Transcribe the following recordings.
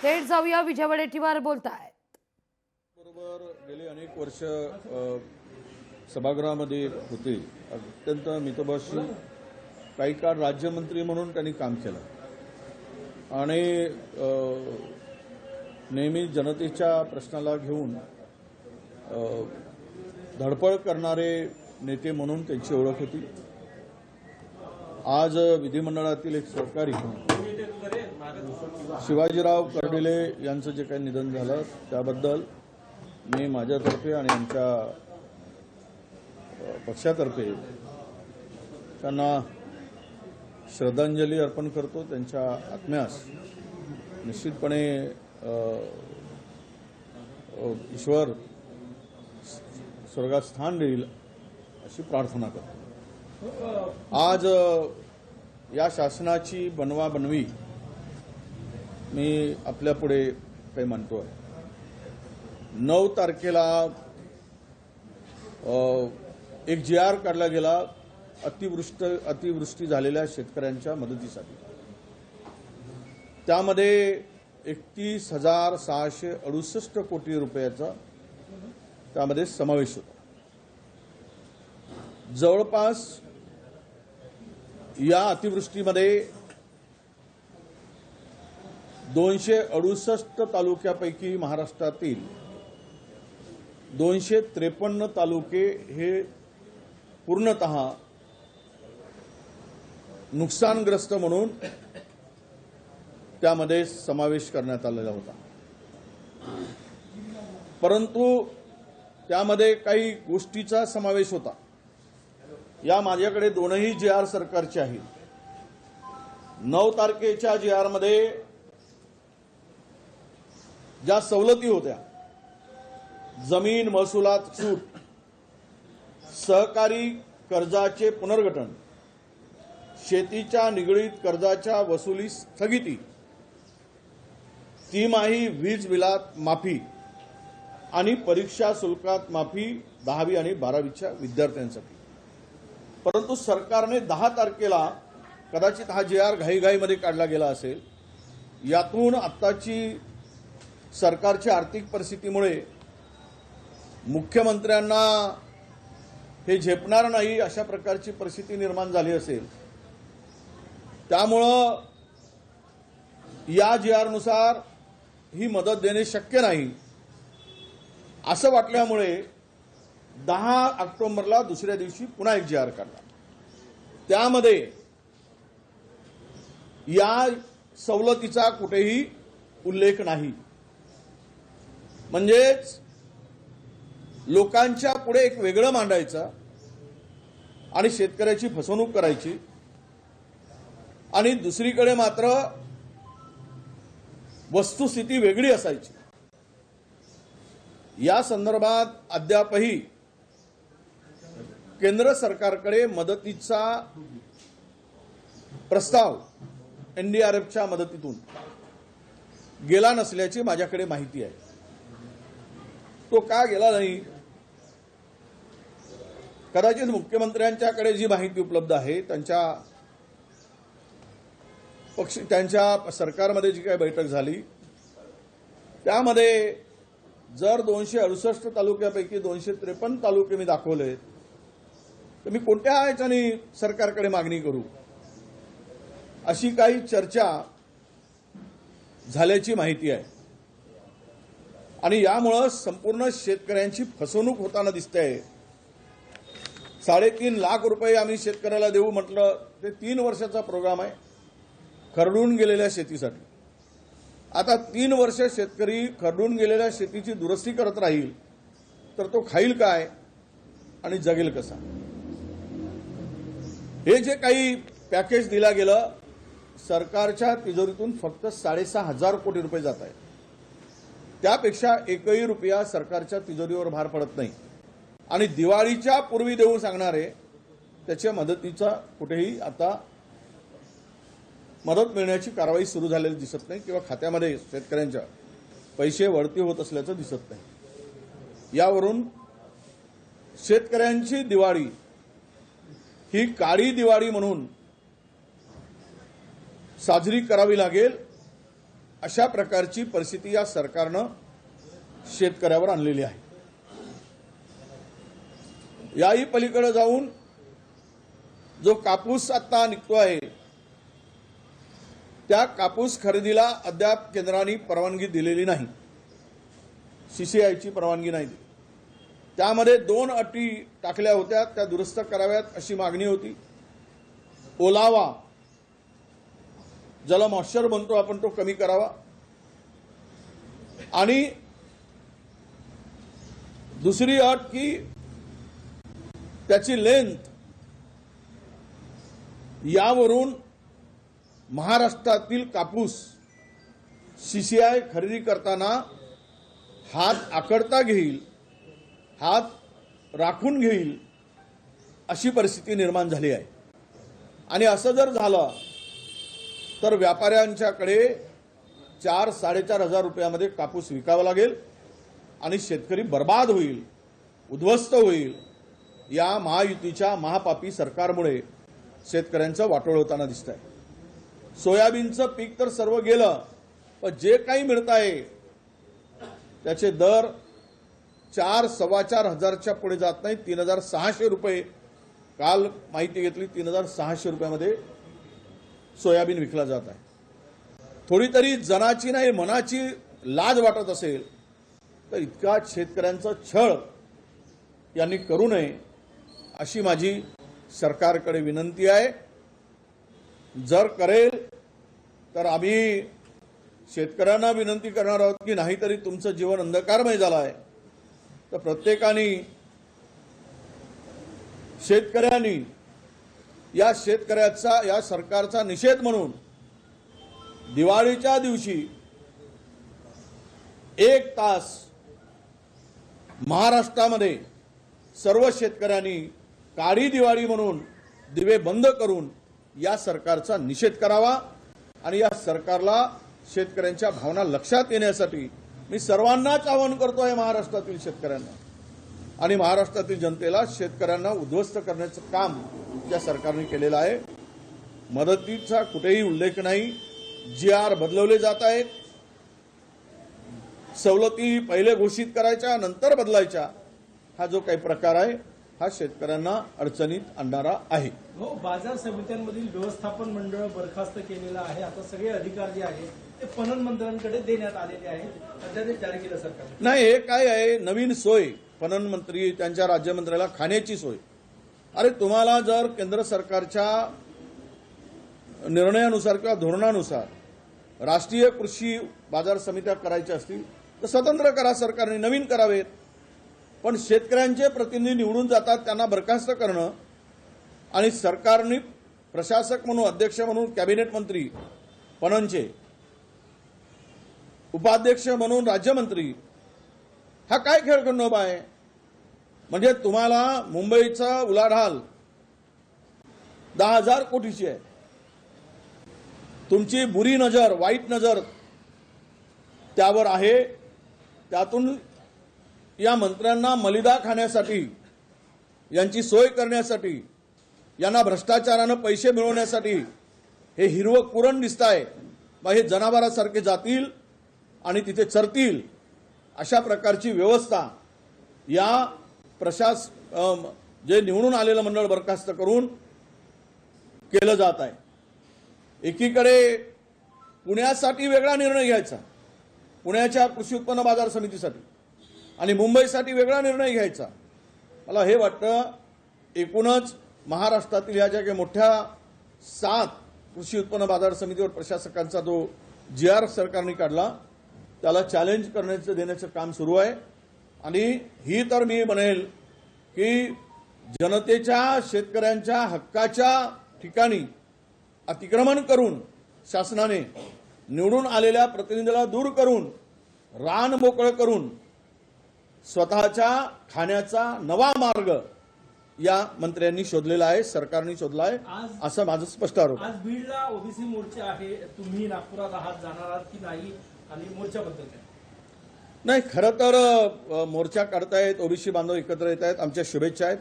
थेट जाऊया विजय वडेट्टीवार बोलतायत। बरोबर गेली अनेक वर्ष सभागृहामध्ये होते, अत्यंत मितभाषी, काही काळ राज्यमंत्री म्हणून त्यांनी काम केलं आणि नेहमी जनतेच्या प्रश्नाला घेऊन धडपड करणारे नेते म्हणून त्यांची ओळख होती। आज विधिमंडळातील एक सहकारी शिवाजीराव कर्डिले यांचं जे काही निधन झालं त्याबद्दल मी माझ्यातर्फे आणि आमच्या पक्षातर्फे त्यांना श्रद्धांजली अर्पण करतो। त्यांच्या आत्म्यास निश्चितपणे ईश्वर स्वर्गात स्थान देईल अशी प्रार्थना करतो। आज या शासनाची बनवाबनवी मी आपल्यापुढे काही मांडतोय। 9 तारखेला एक GR काढला गेला अतिवृष्टी झालेल्या शेतकऱ्यांच्या मदतीसाठी। त्यामध्ये 31,668 कोटी रुपयाचा त्यामध्ये समावेश होता। जवळपास या अतिवृष्टीमध्ये 268 तालुक्यापैकी महाराष्ट्रातील 253 तालुके हे पूर्णतः नुकसानग्रस्त म्हणून त्यामध्ये समावेश करण्यात आलेला होता। परंतु त्यामध्ये काही गोष्टीचा समावेश होता। या माझ्याकडे दोनही GR सरकारचे आहेत। 9 तारखेच्या GR मध्ये ज्या सवलती होत्या, जमीन महसुलात सूट, सहकारी कर्जाचे पुनर्गठन, शेतीच्या निगडीत कर्जाच्या वसुली स्थगिती, तिमाही वीज बिलात माफी आणि परीक्षा शुल्कात माफी 10वी आणि 12वीच्या विद्यार्थ्यांसाठी। परंतु सरकारने 10 तारखेला कदाचित हा GR घाईघाईमध्ये काढला गेला असेल। यातून आत्ताची सरकारच्या आर्थिक परिस्थितीमुळे मुख्यमंत्र्यांना हे झेपणार नाही अशा प्रकारची परिस्थिती निर्माण झाली असेल। त्यामुळं या GR नुसार ही मदत देणे शक्य नाही असं वाटल्यामुळे 10 ऑक्टोबरला दुसऱ्या दिवशी पुन्हा एक GR काढला। त्यामध्ये या सवलतीचा कुठेही उल्लेख नाही। म्हणजेच लोकांच्या पुढे एक वेगळं मांडायचं आणि शेतकऱ्याची फसवणूक करायची आणि दुसरीकडे मात्र वस्तुस्थिती वेगळी असायची। या संदर्भात अद्यापही केंद्र सरकारकडे मदतीचा प्रस्ताव NDRFच्या मदतीतून गेला नसल्याची माझ्याकडे माहिती आहे। तो का गेला नाही? कदाचित मुख्यमंत्र्यांच्याकडे जी माहिती उपलब्ध आहे, त्यांच्या सरकारमध्ये जी काही बैठक झाली त्यामध्ये जर 268 तालुक्यापैकी 253 तालुके मी दाखवले तर मी कोणत्या ह्याच्याने सरकारकडे मागणी करू अशी काही चर्चा झाल्याची माहिती आहे। आणि यामुळे संपूर्ण शेतकऱ्यांची फसवणूक होताना दिसते। 3.5 लाख रुपये आम्ही शेतकऱ्याला देऊ म्हटलं, ते 3 वर्षाचा प्रोग्राम आहे खरडून गेलेल्या शेतीसाठी। आता 3 वर्ष शेतकरी खरडून गेलेल्या शेतीची दुरुस्ती करत राहील तर तो खाईल काय आणि जगेल कसा? हे जे काही पॅकेज दिलं गेलं, सरकारच्या तिजोरीतून फक्त 6,500 कोटी रुपये जात आहेत। त्यापेक्षा एकही रुपया सरकारच्या तिजोरीवर भार पडत नाही आणि दिवाळीच्या पूर्वी देऊन सांगणारे त्याच्या मदतीचा कुठेही आता मदत मिळण्याची कारवाई सुरू झालेली दिसत नाही किंवा खात्यामध्ये शेतकऱ्यांच्या पैसे वळती होत असल्याचं दिसत नाही। यावरून शेतकऱ्यांची दिवाळी ही काळी दिवाळी म्हणून साजरी करावी लागेल अशा प्रकारची परिस्थिती या सरकारनं शेतकऱ्यावर आणलेली आहे। याही पलीकडे जाऊन जो कापूस आता निघतो आहे त्या कापूस खरेदीला अद्याप केंद्राने परवानगी दिलेली नाही, सीसीआयची परवानगी नाही दिली। त्यामध्ये 2 अटी टाकल्या होत्या, त्या दुरुस्त कराव्यात अशी मागणी होती। ओलावा, ज्याला मॉइश्चर म्हणतो आपण, तो कमी करावा आणि दुसरी अट की त्याची लेंथ, यावरून महाराष्ट्रातील कापूस सीसीआय खरेदी करताना हात आखडता घेईल, हात राखून घेईल अशी परिस्थिती निर्माण झाली आहे। आणि असं जर झालं तर व्यापाऱ्यांच्याकडे 4-4.5 हजार रुपयामध्ये कापूस विकावा लागेल आणि शेतकरी बर्बाद होईल, उद्ध्वस्त होईल। या महायुतीच्या महापापी सरकारमुळे शेतकऱ्यांचं वाटोळ होताना दिसतंय। सोयाबीनचं पीक तर सर्व गेलं, पण जे काही मिळत आहे त्याचे दर 4-4.25 हजारच्या पुढे जात नाही। 3,600 रुपये, काल माहिती घेतली, 3,600 रुपयामध्ये सोयाबीन विकला जात आहे। थोडी तरी जनाची नाही मनाची लाज वाटत असेल तर इतका शेतकऱ्यांचा छळ यांनी करू नये अशी माझी सरकारकडे विनंती आहे। जर करेल तर आम्ही शेतकऱ्यांना विनंती करणार आहोत की नाहीतरी तुमचं जीवन अंधकारमय झालं आहे, तर प्रत्येकाने, शेतकऱ्यांनी या शेतकऱ्याचा, या सरकारचा निषेध म्हणून दिवाळीच्या दिवशी 1 तास महाराष्ट्रामध्ये सर्व शेतकऱ्यांनी काळी दिवाळी म्हणून दिवे बंद करून या सरकारचा निषेध करावा। आणि या सरकारला शेतकऱ्यांच्या भावना लक्षात येण्यासाठी मी सर्वांनाच आवाहन करतोय, महाराष्ट्रातील शेतकऱ्यांना आणि महाराष्ट्रातील जनतेला, शेतकऱ्यांना उद्ध्वस्त करण्याचं काम या सरकारने केलेलं आहे। मदतीचा कुठेही उल्लेख नाही, GR बदलवले जात आहेत, सवलती पहिले घोषित करायच्या नंतर बदलायच्या, हा जो काही प्रकार आहे हा शेतकऱ्यांना अडचणीत आणणारा आहे। हो, बाजार समित्यांमधील व्यवस्थापन मंडळ बरखास्त केलेलं आहे। आता सगळे अधिकार जे आहेत ते पणन मंत्र्यांकडे देण्यात आलेले आहेत, अध्यादेश जारी केला सरकारने। नाही, हे काय आहे, नवीन सोय, पणन मंत्री त्यांच्या राज्यमंत्र्याला खाण्याची सोय। अरे तुम्हाला जर केंद्र सरकारच्या निर्णयानुसार किंवा धोरणानुसार राष्ट्रीय कृषी बाजार समित्या करायच्या असतील तर स्वतंत्र करा, सरकारने नवीन करावेत। पण शेतकऱ्यांचे प्रतिनिधी निवडून जातात, त्यांना बरखास्त करणं आणि सरकारने प्रशासक म्हणून, अध्यक्ष म्हणून कॅबिनेट मंत्री पणनचे, उपाध्यक्ष म्हणून राज्यमंत्री, हा काय खेळखंडोबा आहे? म्हणजे तुम्हाला मुंबईचा उलाढाल 10,000 कोटीची आहे, तुमची बुरी नजर, वाईट नजर त्यावर आहे। त्यातून या मंत्र्यांना मलिदा खाण्यासाठी, यांची सोय करण्यासाठी, यांना भ्रष्टाचारानं पैसे मिळवण्यासाठी हे हिरवं कुरण दिसत आहे। मग हे जनावरांसारखे जातील आणि तिथे चरतील, अशा प्रकारची व्यवस्था या जे निवडून आलेलं मंडळ बरखास्त करून केलं जात आहे। एकीकडे पुण्यासाठी वेगळा निर्णय घ्यायचा, पुण्याच्या कृषी उत्पन्न बाजार समितीसाठी, आणि मुंबईसाठी वेगळा निर्णय घ्यायचा। मला हे वाटतं एकूणच महाराष्ट्रातील या ज्या काही मोठ्या 7 कृषी उत्पन्न बाजार समितीवर प्रशासकांचा जो GR सरकारने काढला त्याला चॅलेंज करण्याचं, देण्याचं काम सुरू आहे। आणि ही तर मी म्हणेल की जनतेच्या, शेतकऱ्यांच्या हक्काच्या ठिकाणी अतिक्रमण करून शासनाने निवडून आलेल्या प्रतिनिधीला दूर करून, रान मोकळं करून स्वतःच्या खाण्याचा नवा मार्ग या मंत्र्यांनी शोधलेला आहे, सरकारने शोधला आहे, असं माझं स्पष्ट आरोप आहे। आज बीडला ओबीसी मोर्चा आहे, तुम्ही नागपुरात आहात, जाणार आहात की नाही, आणि मोर्चाबद्दल काय? नाही, खरं तर मोर्चा काढतायत, ओबीसी बांधव एकत्र येत आहेत, आमच्या शुभेच्छा आहेत।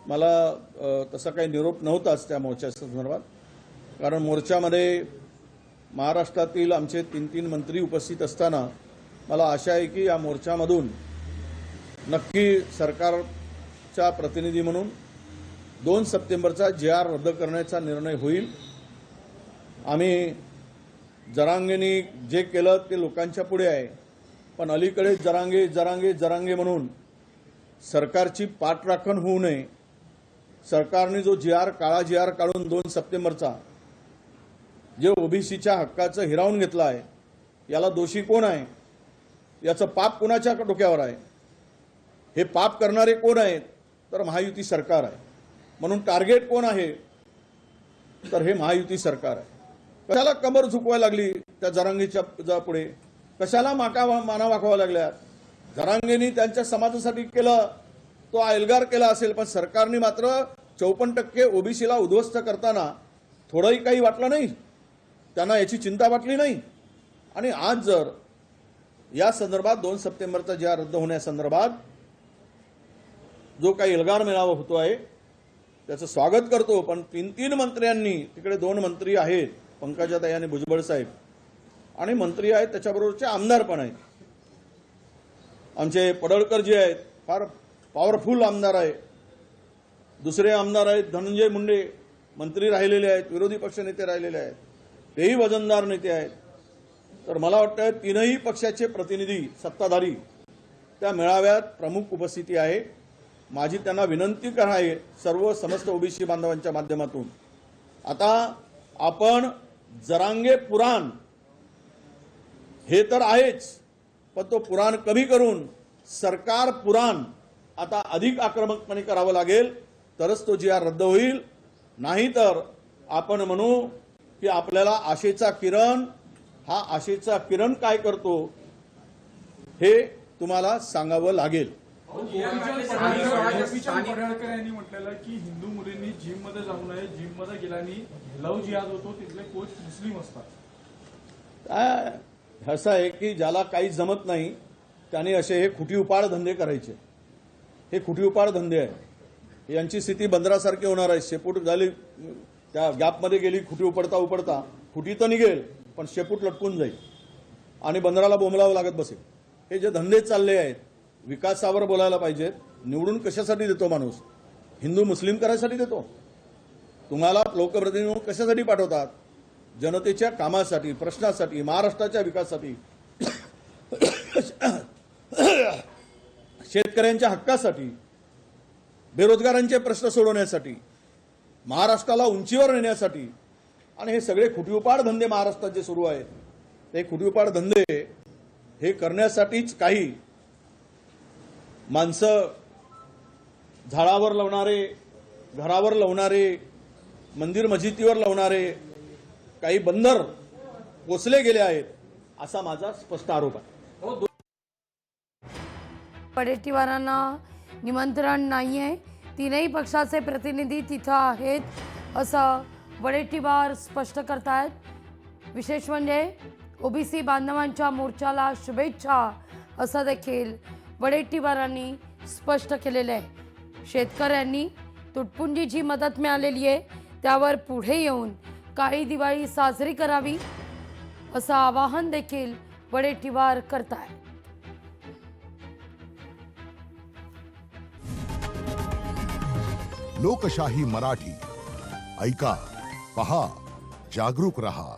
मला तसा काही निरोप नव्हताच त्या मोर्चाच्या संदर्भात, कारण मोर्चामध्ये महाराष्ट्रातील आमचे 3 मंत्री उपस्थित असताना मला आशा आहे की या मोर्चामधून नक्की सरकारच्या प्रतिनिधी म्हणून 2 सप्टेंबरचा JR रद्द करण्याचा निर्णय होईल. आम्ही जरांगेनी जे केलं ते लोकांच्या पुढे आहे, पण अलीकडे जरांगे म्हणून सरकारची पाठराखण होऊ नये. सरकारने जो काळा JR काढून 2 सप्टेंबरचा जे ओबीसीच्या हक्काचं हिरावून घेतलं आहे, याला दोषी कोण आहे? याचं पाप कोणाच्या डोक्यावर आहे? हे पाप करणारे कोण आहेत? तर महायुती सरकार आहे. म्हणून टार्गेट कोण आहे? तर हे महायुती सरकार आहे. कशाला कमर झुकवायला लागली त्या जरांगेच्या पुढे? कशाला माना वाकवायला लागल्या? जरांगेनी त्यांच्या समाजासाठी केलं, तो एल्गार केला असेल, पण सरकारने मात्र 54% ओबीसीला उद्ध्वस्त करताना थोडंही काही वाटलं नाही. त्यांना याची चिंता वाटली नाही. आणि आज जर या संदर्भात 2 सप्टेंबरचा JR रद्द होण्यासंदर्भात जो काही एल्गार मेळावा होतो आहे त्याचं स्वागत करतो, पण 3 मंत्र्यांनी, तिकडे 2 मंत्री आहेत, पंकजाताई आणि भुजबळ साहेब, आणि मंत्री आहेत त्याच्याबरोबरचे आमदार पण आहेत. आमचे पडळकर जे आहेत फार पॉवरफुल आमदार आहे. दुसरे आमदार आहेत धनंजय मुंडे, मंत्री राहिलेले आहेत, विरोधी पक्षनेते राहिलेले आहेत, तेही वजनदार नेते आहेत. तर मला वाटतं 3ही पक्षाचे प्रतिनिधी सत्ताधारी त्या मेळाव्यात प्रमुख उपस्थिती आहे. माझी त्यांना विनंती आहे सर्व समस्त ओबीसी बांधवांच्या माध्यमातून, आता आपण जरांगे पुराण हे तर आहेच, पण तो पुराण कमी करून सरकार पुराण आता अधिक आक्रमकपणे करावं लागेल, तरच तो JR रद्द होईल. नाहीतर आपण म्हणू की आपल्याला आशेचा किरण, हा आशेचा किरण काय करतो हे तुम्हाला सांगावं लागेल. पडळकर यांनी म्हटलेलं की हिंदू मुलींनी जिम मध्ये जाऊ नये, जिम मध्ये गेल्याने लव जिहाद होतो, तिथले कोच मुस्लिम असतात. असं आहे की ज्याला काही जमत नाही त्याने असे हे खुटीउपाड धंदे करायचे. हे खुटीउपाड धंदे आहे. यांची स्थिती बंदरासारखी होणार आहे. शेपूट झाली, त्या गॅपमध्ये गेली, खुटी उपडता खुटी तर निघेल, पण शेपूट लटकून जाईल आणि बंदराला बोंबलावं लागत बसेल. हे जे धंदे चालले आहेत, विकासावर बोलायला पाहिजेत. निवडून कशासाठी देतो माणूस? हिंदू मुस्लिम करायसाठी देतो? तुम्हाला लोकप्रतिनिधी म्हणून कशासाठी पाठवतात? जनतेच्या कामासाठी, प्रश्नासाठी, महाराष्ट्राच्या विकासासाठी, शेतकऱ्यांच्या हक्कासाठी, बेरोजगारांचे प्रश्न सोडवण्यासाठी, महाराष्ट्राला उंचीवर नेण्यासाठी. आणि हे सगळे खुटीउपाड धंदे महाराष्ट्रात जे सुरू आहेत, ते खुटीउपाड धंदे हे करण्यासाठीच काही माणसं झाडावर लावणारे, घरावर लावणारे, मंदिर मस्जिदीवर लावणारे काही बंदर पोचले गेले आहेत, असा माझा स्पष्ट आरोप आहे. वडेट्टीवारांना निमंत्रण नाहीये, 3ही पक्षाचे प्रतिनिधी तिथं आहेत असं वडेट्टीवार स्पष्ट करतायत. विशेष म्हणजे ओबीसी बांधवांच्या मोर्चाला शुभेच्छा असं देखील वडेट्टीवारांनी स्पष्ट केलेलं आहे. शेतकऱ्यांनी तुटपुंजी जी मदत मिळालेली आहे त्यावर पुढे येऊन काळी दिवाळी साजरी करावी असं आवाहन देखील वडेट्टीवार करतायत. लोकशाही मराठी ऐका, पहा, जागरूक रहा.